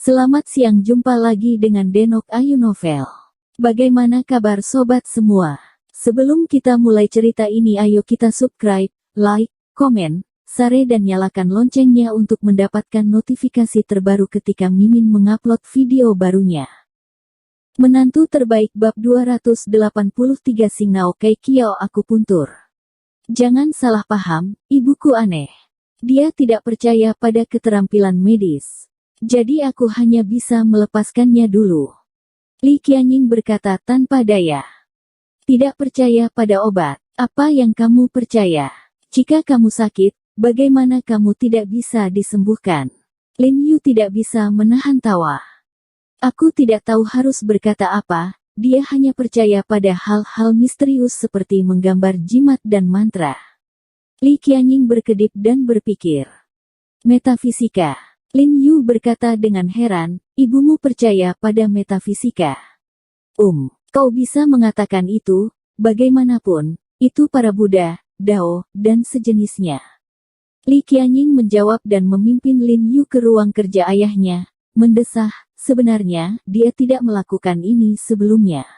Selamat siang, jumpa lagi dengan Denok Ayu Novel. Bagaimana kabar sobat semua? Sebelum kita mulai cerita ini, ayo kita subscribe, like, komen, share dan nyalakan loncengnya untuk mendapatkan notifikasi terbaru ketika Mimin mengupload video barunya. Menantu terbaik bab 283 Singnao Kei Kiao Akupuntur. Jangan salah paham, ibuku aneh. Dia tidak percaya pada keterampilan medis. Jadi aku hanya bisa melepaskannya dulu. Li Qianying berkata tanpa daya. Tidak percaya pada obat. Apa yang kamu percaya? Jika kamu sakit, bagaimana kamu tidak bisa disembuhkan? Lin Yu tidak bisa menahan tawa. Aku tidak tahu harus berkata apa, dia hanya percaya pada hal-hal misterius seperti menggambar jimat dan mantra. Li Qianying berkedip dan berpikir. Metafisika. Lin Yu berkata dengan heran, ibumu percaya pada metafisika. Kau bisa mengatakan itu, bagaimanapun, itu para Buddha, Dao, dan sejenisnya. Li Qianying menjawab dan memimpin Lin Yu ke ruang kerja ayahnya, mendesah, sebenarnya, dia tidak melakukan ini sebelumnya.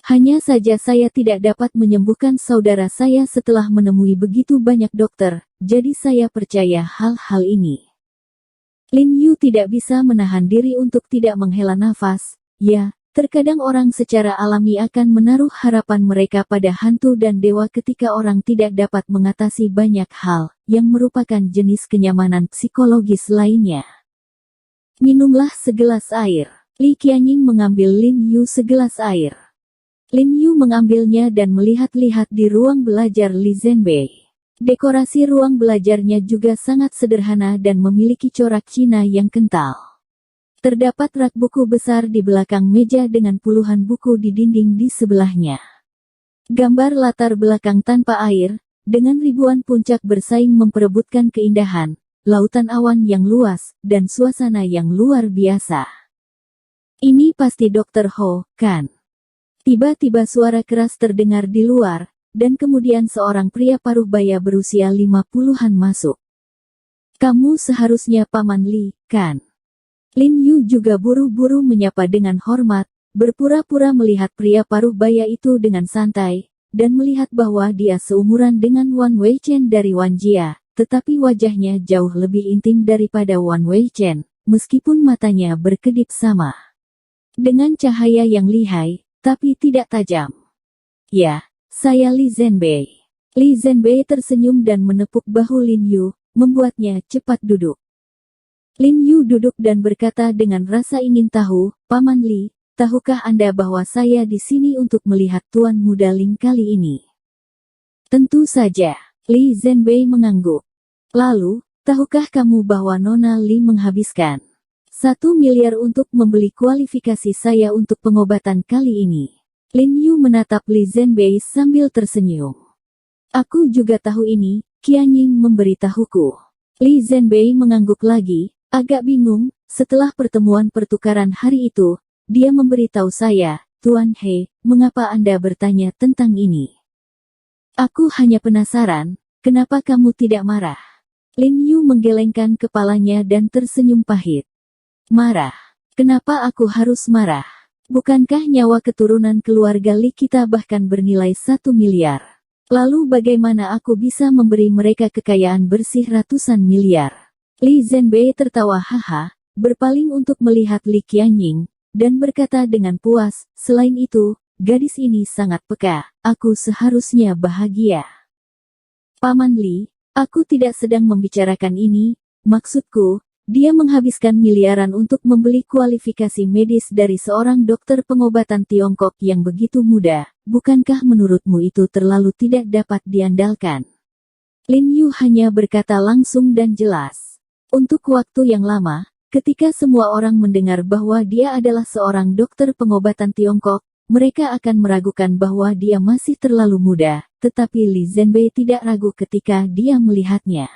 Hanya saja saya tidak dapat menyembuhkan saudara saya setelah menemui begitu banyak dokter, jadi saya percaya hal-hal ini. Lin Yu tidak bisa menahan diri untuk tidak menghela nafas. Ya, terkadang orang secara alami akan menaruh harapan mereka pada hantu dan dewa ketika orang tidak dapat mengatasi banyak hal, yang merupakan jenis kenyamanan psikologis lainnya. Minumlah segelas air. Li Qianying mengambil Lin Yu segelas air. Lin Yu mengambilnya dan melihat-lihat di ruang belajar Li Zhenbei. Dekorasi ruang belajarnya juga sangat sederhana dan memiliki corak Cina yang kental. Terdapat rak buku besar di belakang meja dengan puluhan buku di dinding di sebelahnya. Gambar latar belakang tanpa air, dengan ribuan puncak bersaing memperebutkan keindahan, lautan awan yang luas, dan suasana yang luar biasa. Ini pasti Dr. Ho, kan? Tiba-tiba suara keras terdengar di luar, dan kemudian seorang pria paruh baya berusia 50-an masuk. Kamu seharusnya Paman Li, kan? Lin Yu juga buru-buru menyapa dengan hormat, berpura-pura melihat pria paruh baya itu dengan santai, dan melihat bahwa dia seumuran dengan Wan Weichen dari Wanjia, tetapi wajahnya jauh lebih intim daripada Wan Weichen, meskipun matanya berkedip sama. Dengan cahaya yang lihai, tapi tidak tajam. Ya. Saya Li Zhenbei. Li Zhenbei tersenyum dan menepuk bahu Lin Yu, membuatnya cepat duduk. Lin Yu duduk dan berkata dengan rasa ingin tahu, Paman Li, tahukah Anda bahwa saya di sini untuk melihat Tuan Muda Ling kali ini? Tentu saja. Li Zhenbei mengangguk. Lalu, tahukah kamu bahwa Nona Li menghabiskan 1 miliar untuk membeli kualifikasi saya untuk pengobatan kali ini? Lin Yu menatap Li Zhenbei sambil tersenyum. Aku juga tahu ini, Qianying memberitahuku. Li Zhenbei mengangguk lagi, agak bingung, setelah pertemuan pertukaran hari itu, dia memberitahu saya, Tuan He, mengapa Anda bertanya tentang ini? Aku hanya penasaran, kenapa kamu tidak marah? Lin Yu menggelengkan kepalanya dan tersenyum pahit. Marah? Kenapa aku harus marah? Bukankah nyawa keturunan keluarga Li kita bahkan bernilai 1 miliar? Lalu bagaimana aku bisa memberi mereka kekayaan bersih ratusan miliar? Li Zhenbei tertawa haha, berpaling untuk melihat Li Qianying, dan berkata dengan puas, selain itu, gadis ini sangat peka, aku seharusnya bahagia. Paman Li, aku tidak sedang membicarakan ini, maksudku, dia menghabiskan miliaran untuk membeli kualifikasi medis dari seorang dokter pengobatan Tiongkok yang begitu muda. Bukankah menurutmu itu terlalu tidak dapat diandalkan? Lin Yu hanya berkata langsung dan jelas. Untuk waktu yang lama, ketika semua orang mendengar bahwa dia adalah seorang dokter pengobatan Tiongkok, mereka akan meragukan bahwa dia masih terlalu muda, tetapi Li Zhenbei tidak ragu ketika dia melihatnya.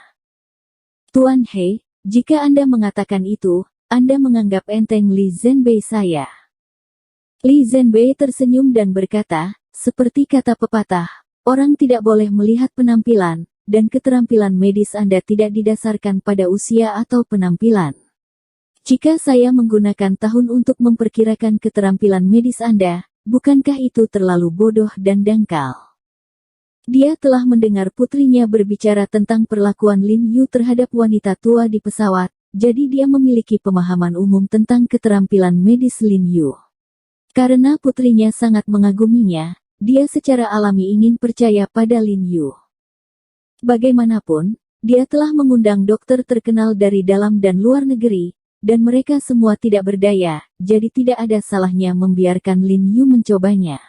Tuan He, jika Anda mengatakan itu, Anda menganggap enteng Li Zhenbei saya. Li Zhenbei tersenyum dan berkata, seperti kata pepatah, orang tidak boleh melihat penampilan, dan keterampilan medis Anda tidak didasarkan pada usia atau penampilan. Jika saya menggunakan tahun untuk memperkirakan keterampilan medis Anda, bukankah itu terlalu bodoh dan dangkal? Dia telah mendengar putrinya berbicara tentang perlakuan Lin Yu terhadap wanita tua di pesawat, jadi dia memiliki pemahaman umum tentang keterampilan medis Lin Yu. Karena putrinya sangat mengaguminya, dia secara alami ingin percaya pada Lin Yu. Bagaimanapun, dia telah mengundang dokter terkenal dari dalam dan luar negeri, dan mereka semua tidak berdaya, jadi tidak ada salahnya membiarkan Lin Yu mencobanya.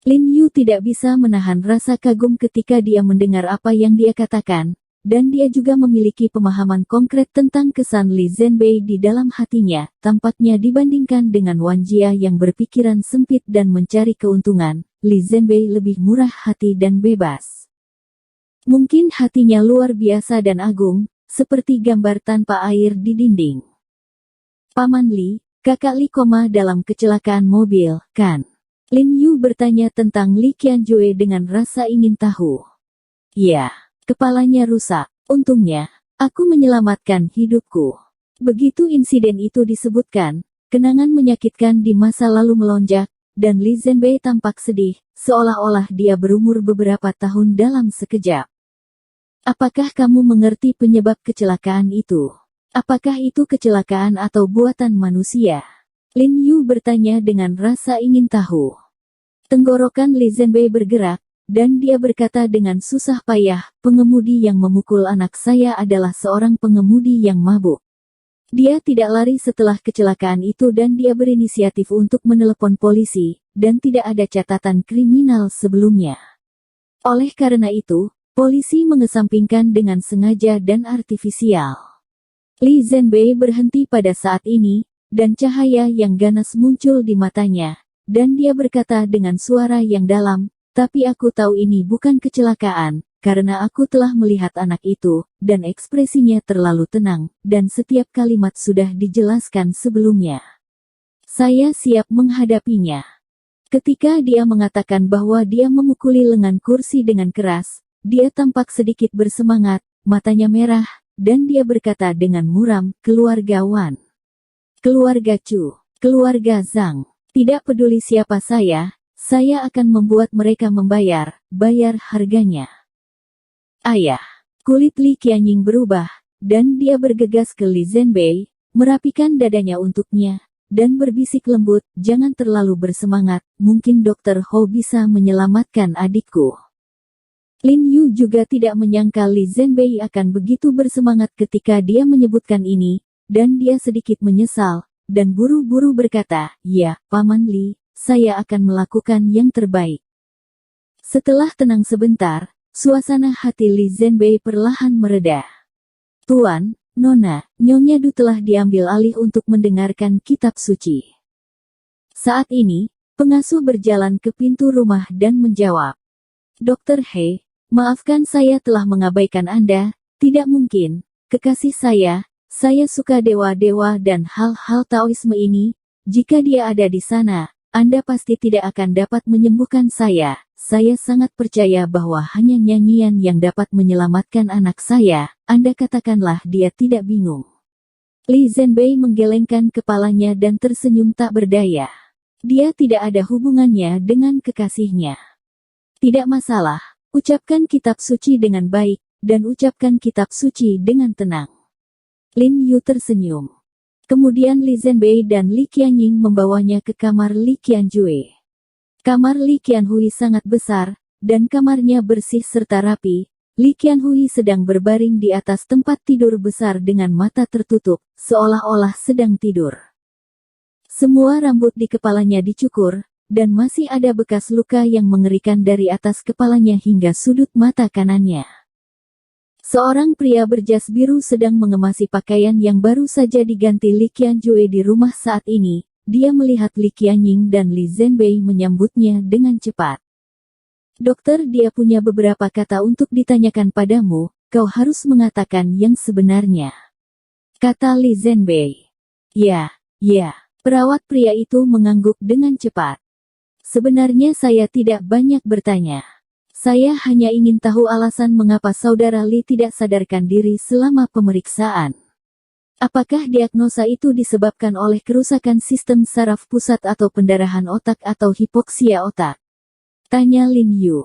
Lin Yu tidak bisa menahan rasa kagum ketika dia mendengar apa yang dia katakan, dan dia juga memiliki pemahaman konkret tentang kesan Li Zhenbei di dalam hatinya. Tampaknya dibandingkan dengan Wan Jia yang berpikiran sempit dan mencari keuntungan, Li Zhenbei lebih murah hati dan bebas. Mungkin hatinya luar biasa dan agung, seperti gambar tanpa air di dinding. Paman Li, kakak Li koma dalam kecelakaan mobil, kan? Lin Yu bertanya tentang Li Qianjue dengan rasa ingin tahu. Ya, kepalanya rusak. Untungnya, aku menyelamatkan hidupku. Begitu insiden itu disebutkan, kenangan menyakitkan di masa lalu melonjak, dan Li Zhenbei tampak sedih, seolah-olah dia berumur beberapa tahun dalam sekejap. Apakah kamu mengerti penyebab kecelakaan itu? Apakah itu kecelakaan atau buatan manusia? Lin Yu bertanya dengan rasa ingin tahu. Tenggorokan Li Zhenbei bergerak, dan dia berkata dengan susah payah, pengemudi yang memukul anak saya adalah seorang pengemudi yang mabuk. Dia tidak lari setelah kecelakaan itu dan dia berinisiatif untuk menelepon polisi, dan tidak ada catatan kriminal sebelumnya. Oleh karena itu, polisi mengesampingkan dengan sengaja dan artifisial. Li Zhenbei berhenti pada saat ini, dan cahaya yang ganas muncul di matanya, dan dia berkata dengan suara yang dalam, tapi aku tahu ini bukan kecelakaan, karena aku telah melihat anak itu, dan ekspresinya terlalu tenang, dan setiap kalimat sudah dijelaskan sebelumnya. Saya siap menghadapinya. Ketika dia mengatakan bahwa dia memukuli lengan kursi dengan keras, dia tampak sedikit bersemangat, matanya merah, dan dia berkata dengan muram, keluarga Wan. Keluarga Chu, keluarga Zhang, tidak peduli siapa saya akan membuat mereka bayar harganya. Ayah, kulit Li Qianying berubah, dan dia bergegas ke Li Zhenbei, merapikan dadanya untuknya, dan berbisik lembut, jangan terlalu bersemangat, mungkin Dr. Ho bisa menyelamatkan adikku. Lin Yu juga tidak menyangka Li Zhenbei akan begitu bersemangat ketika dia menyebutkan ini, dan dia sedikit menyesal, dan buru-buru berkata, ya, Paman Li, saya akan melakukan yang terbaik. Setelah tenang sebentar, suasana hati Li Zhenbei perlahan mereda. Tuan, Nona, Nyonya Du telah diambil alih untuk mendengarkan kitab suci. Saat ini, pengasuh berjalan ke pintu rumah dan menjawab, Dr. He, maafkan saya telah mengabaikan Anda, tidak mungkin, kekasih saya suka dewa-dewa dan hal-hal Taoisme ini, jika dia ada di sana, Anda pasti tidak akan dapat menyembuhkan saya sangat percaya bahwa hanya nyanyian yang dapat menyelamatkan anak saya, Anda katakanlah dia tidak bingung. Li Zhenbei menggelengkan kepalanya dan tersenyum tak berdaya. Dia tidak ada hubungannya dengan kekasihnya. Tidak masalah, ucapkan kitab suci dengan baik, dan ucapkan kitab suci dengan tenang. Lin Yu tersenyum. Kemudian Li Zhenbei dan Li Qianying membawanya ke kamar Li Qianjue. Kamar Li Qianhui sangat besar, dan kamarnya bersih serta rapi. Li Qianhui sedang berbaring di atas tempat tidur besar dengan mata tertutup, seolah-olah sedang tidur. Semua rambut di kepalanya dicukur, dan masih ada bekas luka yang mengerikan dari atas kepalanya hingga sudut mata kanannya. Seorang pria berjas biru sedang mengemasi pakaian yang baru saja diganti Li Qianjue di rumah saat ini. Dia melihat Li Qianying dan Li Zhenbei menyambutnya dengan cepat. Dokter, dia punya beberapa kata untuk ditanyakan padamu, kau harus mengatakan yang sebenarnya. Kata Li Zhenbei. Ya, perawat pria itu mengangguk dengan cepat. Sebenarnya saya tidak banyak bertanya. Saya hanya ingin tahu alasan mengapa saudara Li tidak sadarkan diri selama pemeriksaan. Apakah diagnosa itu disebabkan oleh kerusakan sistem saraf pusat atau pendarahan otak atau hipoksia otak? Tanya Lin Yu.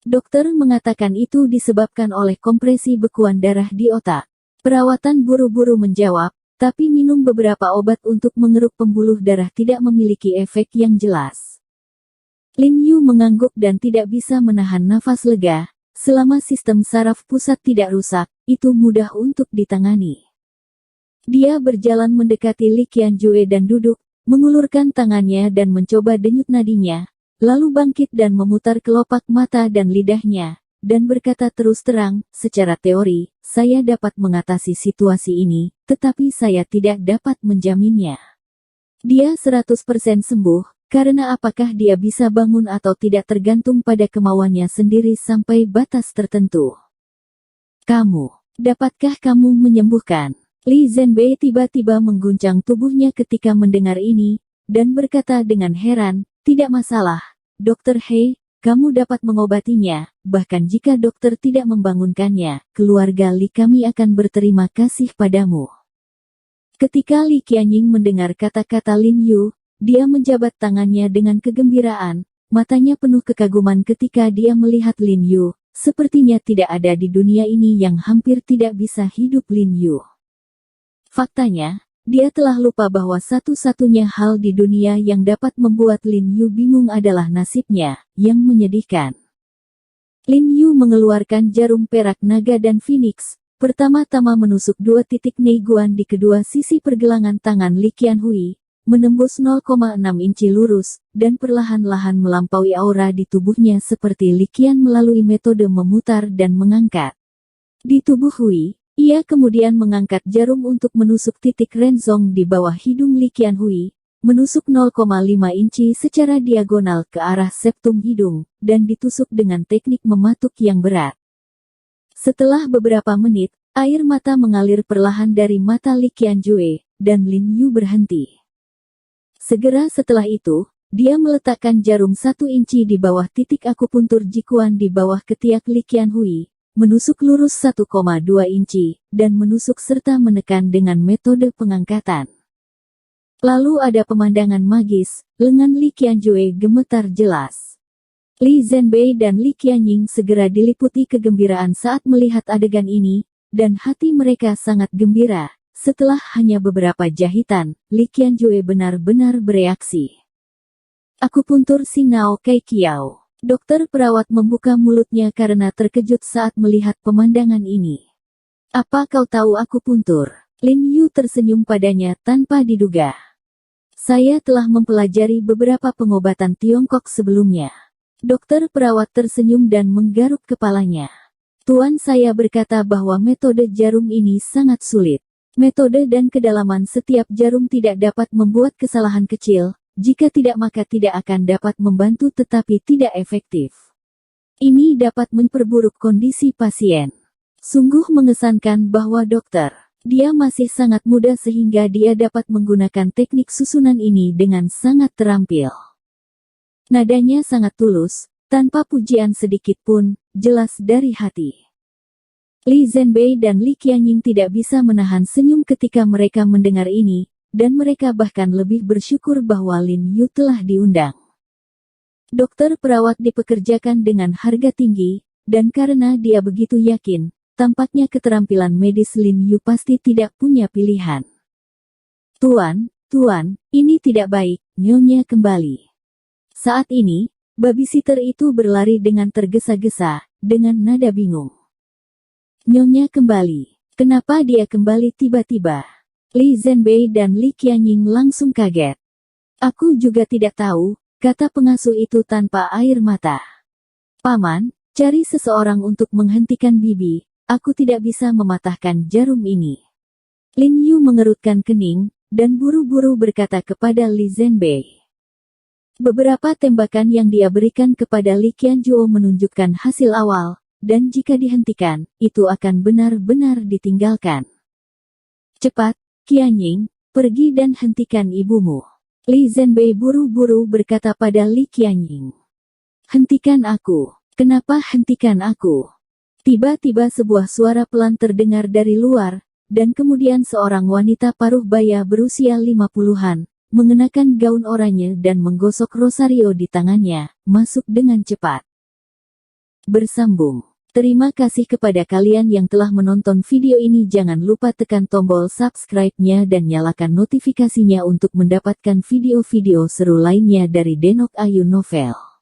Dokter mengatakan itu disebabkan oleh kompresi bekuan darah di otak. Perawatan buru-buru menjawab, tapi minum beberapa obat untuk mengeruk pembuluh darah tidak memiliki efek yang jelas. Lin Yu mengangguk dan tidak bisa menahan nafas lega. Selama sistem saraf pusat tidak rusak, itu mudah untuk ditangani. Dia berjalan mendekati Li Qianjue dan duduk, mengulurkan tangannya dan mencoba denyut nadinya, lalu bangkit dan memutar kelopak mata dan lidahnya, dan berkata terus terang, secara teori, saya dapat mengatasi situasi ini, tetapi saya tidak dapat menjaminnya. Dia 100% sembuh, karena apakah dia bisa bangun atau tidak tergantung pada kemauannya sendiri sampai batas tertentu. Dapatkah kamu menyembuhkan? Li Zhenbei tiba-tiba mengguncang tubuhnya ketika mendengar ini, dan berkata dengan heran, tidak masalah, Dr. He, kamu dapat mengobatinya, bahkan jika dokter tidak membangunkannya, keluarga Li kami akan berterima kasih padamu. Ketika Li Qianying mendengar kata-kata Lin Yu, dia menjabat tangannya dengan kegembiraan, matanya penuh kekaguman ketika dia melihat Lin Yu, sepertinya tidak ada di dunia ini yang hampir tidak bisa hidup Lin Yu. Faktanya, dia telah lupa bahwa satu-satunya hal di dunia yang dapat membuat Lin Yu bingung adalah nasibnya, yang menyedihkan. Lin Yu mengeluarkan jarum perak naga dan Phoenix, pertama-tama menusuk 2 titik neiguan di kedua sisi pergelangan tangan Li Qianhui, menembus 0,6 inci lurus, dan perlahan-lahan melampaui aura di tubuhnya seperti Li Qian melalui metode memutar dan mengangkat. Di tubuh Hui, ia kemudian mengangkat jarum untuk menusuk titik Renzong di bawah hidung Li Qianhui, menusuk 0,5 inci secara diagonal ke arah septum hidung, dan ditusuk dengan teknik mematuk yang berat. Setelah beberapa menit, air mata mengalir perlahan dari mata Li Qianjue, dan Lin Yu berhenti. Segera setelah itu, dia meletakkan jarum 1 inci di bawah titik akupuntur Jikuan di bawah ketiak Li Qianhui, menusuk lurus 1,2 inci, dan menusuk serta menekan dengan metode pengangkatan. Lalu ada pemandangan magis, lengan Li Qianjue gemetar jelas. Li Zhenbei dan Li Qianying segera diliputi kegembiraan saat melihat adegan ini, dan hati mereka sangat gembira. Setelah hanya beberapa jahitan, Li Qianjue benar-benar bereaksi. Akupuntur Xingnao Kai Kiao. Dokter perawat membuka mulutnya karena terkejut saat melihat pemandangan ini. Apa kau tahu akupuntur? Lin Yu tersenyum padanya tanpa diduga. Saya telah mempelajari beberapa pengobatan Tiongkok sebelumnya. Dokter perawat tersenyum dan menggaruk kepalanya. Tuan saya berkata bahwa metode jarum ini sangat sulit. Metode dan kedalaman setiap jarum tidak dapat membuat kesalahan kecil. Jika tidak maka tidak akan dapat membantu tetapi tidak efektif. Ini dapat memperburuk kondisi pasien. Sungguh mengesankan bahwa dia masih sangat muda sehingga dia dapat menggunakan teknik susunan ini dengan sangat terampil. Nadanya sangat tulus, tanpa pujian sedikit pun, jelas dari hati. Li Zhenbei dan Li Qianying tidak bisa menahan senyum ketika mereka mendengar ini, dan mereka bahkan lebih bersyukur bahwa Lin Yu telah diundang. Dokter perawat dipekerjakan dengan harga tinggi, dan karena dia begitu yakin, tampaknya keterampilan medis Lin Yu pasti tidak punya pilihan. Tuan, ini tidak baik, Nyonya kembali. Saat ini, babysitter itu berlari dengan tergesa-gesa, dengan nada bingung. Nyonya kembali. Kenapa dia kembali tiba-tiba? Li Zhenbei dan Li Qianying langsung kaget. Aku juga tidak tahu, kata pengasuh itu tanpa air mata. Paman, cari seseorang untuk menghentikan bibi, aku tidak bisa mematahkan jarum ini. Lin Yu mengerutkan kening, dan buru-buru berkata kepada Li Zhenbei. Beberapa tembakan yang dia berikan kepada Li Qianjuo menunjukkan hasil awal, dan jika dihentikan, itu akan benar-benar ditinggalkan. Cepat, Qianying, pergi dan hentikan ibumu. Li Zhenbei buru-buru berkata pada Li Qianying. Hentikan aku. Kenapa hentikan aku? Tiba-tiba sebuah suara pelan terdengar dari luar, Dan kemudian seorang wanita paruh baya berusia 50-an, mengenakan gaun oranye dan menggosok rosario di tangannya, masuk dengan cepat. Bersambung. Terima kasih kepada kalian yang telah menonton video ini. Jangan lupa tekan tombol subscribe-nya dan nyalakan notifikasinya untuk mendapatkan video-video seru lainnya dari Denok Ayu Novel.